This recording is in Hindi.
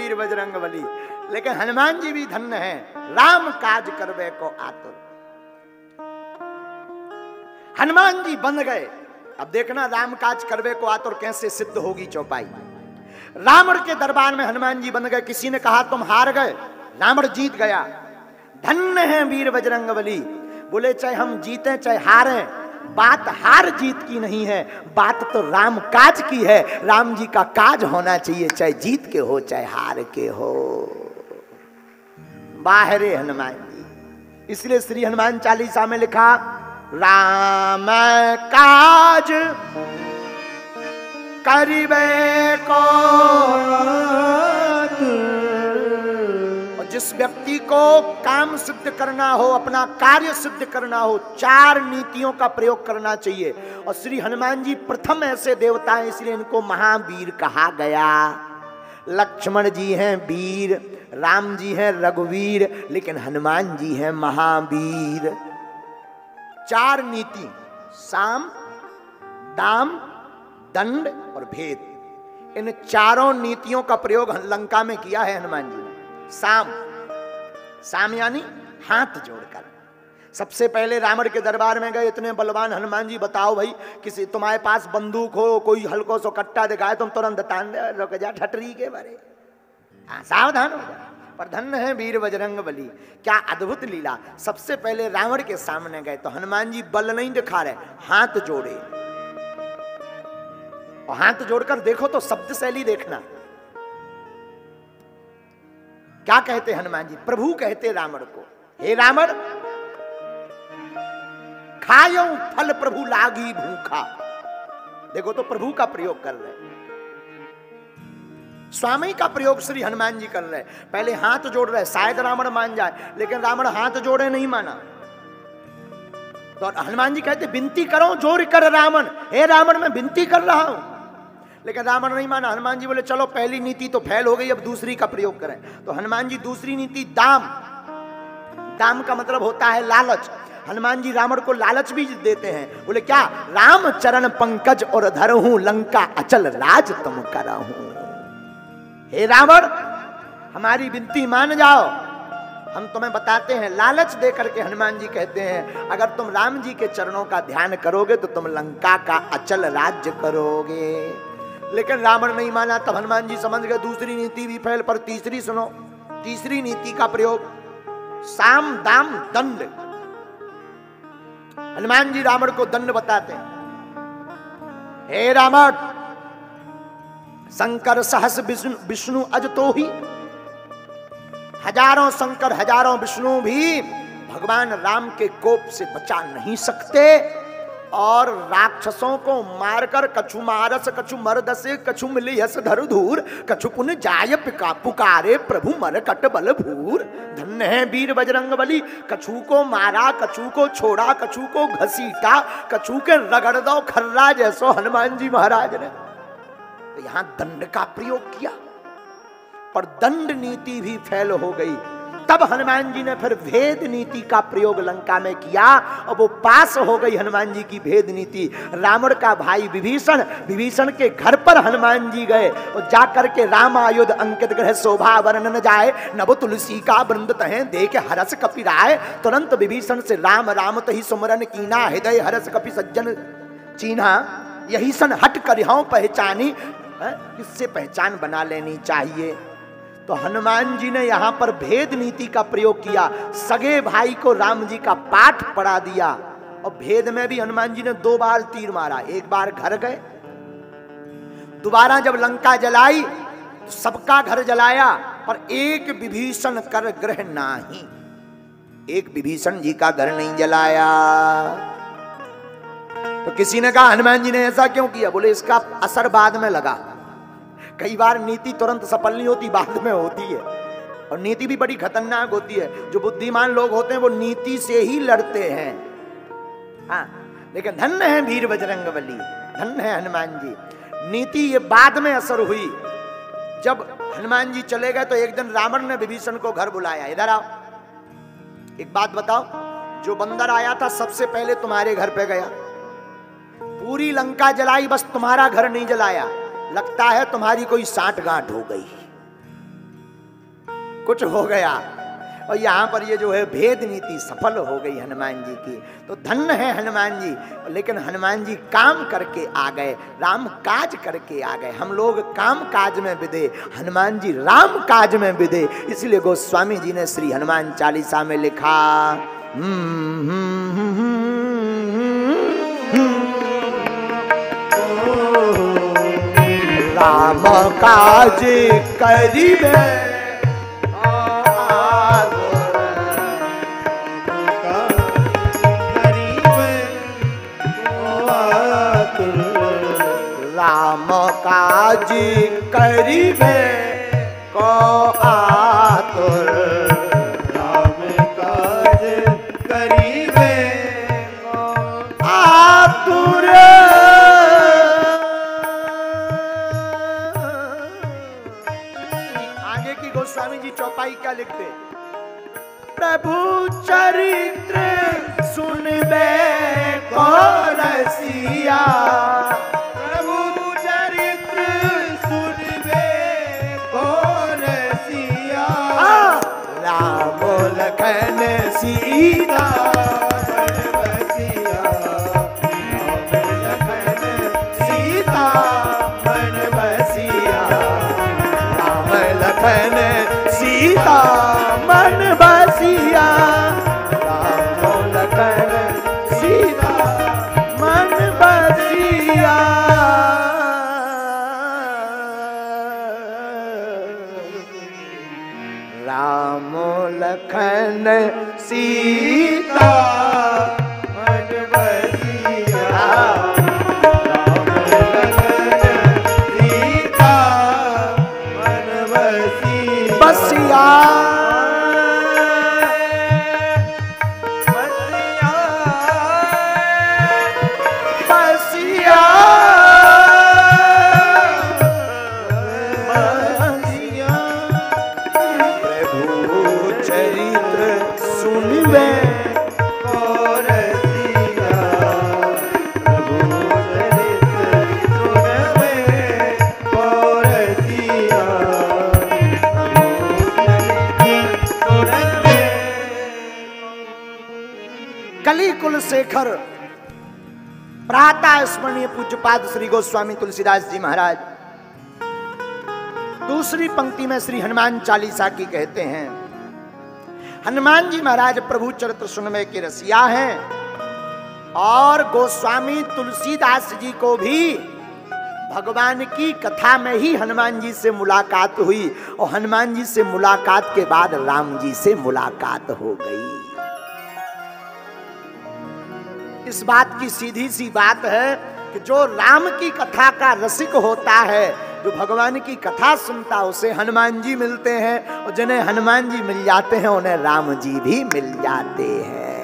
वीर बजरंग बली। लेकिन हनुमान जी भी धन्य है, राम काज करवे को आतुर। हनुमान जी बन गए। अब देखना राम काज करवे को आतुर कैसे सिद्ध होगी चौपाई। रावण के दरबार में हनुमान जी बन गए। किसी ने कहा तुम हार गए, रावण जीत गया। धन्य है वीर बजरंग बली। बोले चाहे हम जीते चाहे हारे, बात हार जीत की नहीं है, बात तो राम काज की है। राम जी का काज होना चाहिए, चाहे जीत के हो चाहे हार के हो। बाहरे हनुमान जी। इसलिए श्री हनुमान चालीसा में लिखा, राम काज करिबे को। और जिस व्यक्ति को काम सिद्ध करना हो, अपना कार्य सिद्ध करना हो, 4 नीतियों का प्रयोग करना चाहिए। और श्री हनुमान जी प्रथम ऐसे देवता हैं, इसलिए इनको महावीर कहा गया। लक्ष्मण जी हैं वीर, राम जी हैं रघुवीर, लेकिन हनुमान जी हैं महावीर। 4 नीति, साम, दाम, दंड और भेद, इन 4 नीतियों का प्रयोग लंका में किया है हनुमान जी ने। साम, साम यानी हाथ जोड़कर। सबसे पहले रावण के दरबार में गए, इतने बलवान हनुमान जी, बताओ भाई किसी तुम्हारे पास बंदूक हो, कोई हल्को सो कट्टा दिखाए, तुम तुरंत तान रुक जा ठटरी के बारे। हाँ, सावधान हो जा। पर धन्य है वीर बजरंग बली। क्या अद्भुत लीला। सबसे पहले रावण के सामने गए तो हनुमान जी बल नहीं दिखा रहे, हाथ जोड़े। और हाथ जोड़कर देखो तो शब्द शैली देखना। क्या कहते हनुमान जी? प्रभु कहते रावण को, हे रावण खायो फल प्रभु लागी भूखा। देखो तो प्रभु का प्रयोग कर रहे, स्वामी का प्रयोग श्री हनुमान जी कर रहे। पहले हाथ जोड़ रहे, शायद रावण मान जाए, लेकिन रावण हाथ जोड़े नहीं माना। तो हनुमान जी कहते विनती करो जोर कर रावण, हे रावण मैं विनती कर रहा हूं, लेकिन रावण नहीं माना। हनुमान जी बोले चलो पहली नीति तो फेल हो गई, अब दूसरी का प्रयोग करें। तो हनुमान जी दूसरी नीति दाम, दाम का मतलब होता है लालच। हनुमान जी रावण को लालच भी देते हैं। बोले क्या? राम चरण पंकज और धरहूं, लंका अचल राज तुम करहूं। हे रावण हमारी विनती मान जाओ, हम तुम्हें बताते हैं। लालच दे करके हनुमान जी कहते हैं अगर तुम राम जी के चरणों का ध्यान करोगे तो तुम लंका का अचल राज्य करोगे। लेकिन रावण नहीं माना। तब हनुमान जी समझ गए दूसरी नीति भी फेल, पर तीसरी सुनो। तीसरी नीति का प्रयोग साम दाम दंड। हनुमान जी रावण को दंड बताते हैं। हे रावण शंकर सहस विष्णु अज तो ही, हजारों शंकर हजारों विष्णु भी भगवान राम के कोप से बचा नहीं सकते। और राक्षसों को मारकर कछु मारस कछु मरदसे कछु मिली हस धर धूर, कछु पुन जाय पिका पुकारे प्रभु मर कट बल भूर। धन्य है वीर बजरंग बली। कछु को मारा, कछु को छोड़ा, कछु को घसीटा, कछु के रगड़ दो खर्रा जैसो हनुमान जी महाराज ने। तो यहां दंड का प्रयोग किया, पर दंड नीति भी फेल हो गई। तब हनुमान जी ने फिर भेद नीति का प्रयोग लंका में किया और वो पास हो गई हनुमान जी की भेद नीति। रावण का भाई विभीषण, विभीषण के घर पर हनुमान जी गए और जाकर के राम आयुध अंकित ग्रह शोभा वर्णन जाए, नव तुलसी का वृंद तहें देख हरस कपि राय। तुरंत विभीषण से राम राम तहि सुमरन कीना, हृदय हरस कपि सज्जन चीन्हा। यही सन हट कर हूं पहचानी, इससे पहचान बना लेनी चाहिए। तो हनुमान जी ने यहां पर भेद नीति का प्रयोग किया। सगे भाई को राम जी का पाठ पढ़ा दिया। और भेद में भी हनुमान जी ने 2 बार तीर मारा। एक बार घर गए, दोबारा जब लंका जलाई तो सबका घर जलाया, पर एक विभीषण कर ग्रह नाही, एक विभीषण जी का घर नहीं जलाया। तो किसी ने कहा हनुमान जी ने ऐसा क्यों किया? बोले इसका असर बाद में लगा। कई बार नीति तुरंत सफल नहीं होती, बाद में होती है। और नीति भी बड़ी खतरनाक होती है। जो बुद्धिमान लोग होते हैं वो नीति से ही लड़ते हैं। हाँ, लेकिन धन्य है वीर बजरंग बली, धन्य है हनुमान जी। नीति ये बाद में असर हुई। जब हनुमान जी चले गए तो एक दिन रावण ने विभीषण को घर बुलाया, इधर आओ, एक बात बताओ, जो बंदर आया था सबसे पहले तुम्हारे घर पे गया, पूरी लंका जलाई, बस तुम्हारा घर नहीं जलाया। लगता है तुम्हारी कोई साठ गांठ हो गई। कुछ हो गया। और यहाँ पर ये जो है भेद नीति सफल हो गई हनुमान जी की। तो धन्य है हनुमान जी। लेकिन हनुमान जी काम करके आ गए, राम काज करके आ गए। हम लोग काम काज में विदे, हनुमान जी राम काज में विदे। इसलिए गोस्वामी जी ने श्री हनुमान चालीसा में लिखा, राम काज करिबे राम काज करिबे को आतुर, राम काज करिबे को आतुर। आगे की गोस्वामी जी चौपाई क्या लिखते? प्रभु चरित्र सुनबे को रसिया, प्रभु चरित्र सुनबे को रसिया, राम लखन सीता बसिया, राम लखन सीता मन बसिया, राम लखन सीता मन बसिया, राम लखन सीता मन बसिया। राम लखन सीता मन बसिया, राम लखन सीता मन बसिया, बसिया बसिया बसिया। प्रभु चरित्र सुनबे को रसिया, प्रभु चरित्र सुनबे को रसिया, प्रभु चरित्र सुनबे। कली कुल शेखर प्रातः स्मरणीय पूज्यपाद श्री गोस्वामी तुलसीदास जी महाराज दूसरी पंक्ति में श्री हनुमान चालीसा की कहते हैं, हनुमान जी महाराज प्रभु चरित्र सुनने के रसिया हैं। और गोस्वामी तुलसीदास जी को भी भगवान की कथा में ही हनुमान जी से मुलाकात हुई, और हनुमान जी से मुलाकात के बाद राम जी से मुलाकात हो गई। इस बात की सीधी सी बात है कि जो राम की कथा का रसिक होता है, जो भगवान की कथा सुनता, उसे हनुमान जी मिलते हैं, और जिन्हें हनुमान जी मिल जाते हैं उन्हें राम जी भी मिल जाते हैं।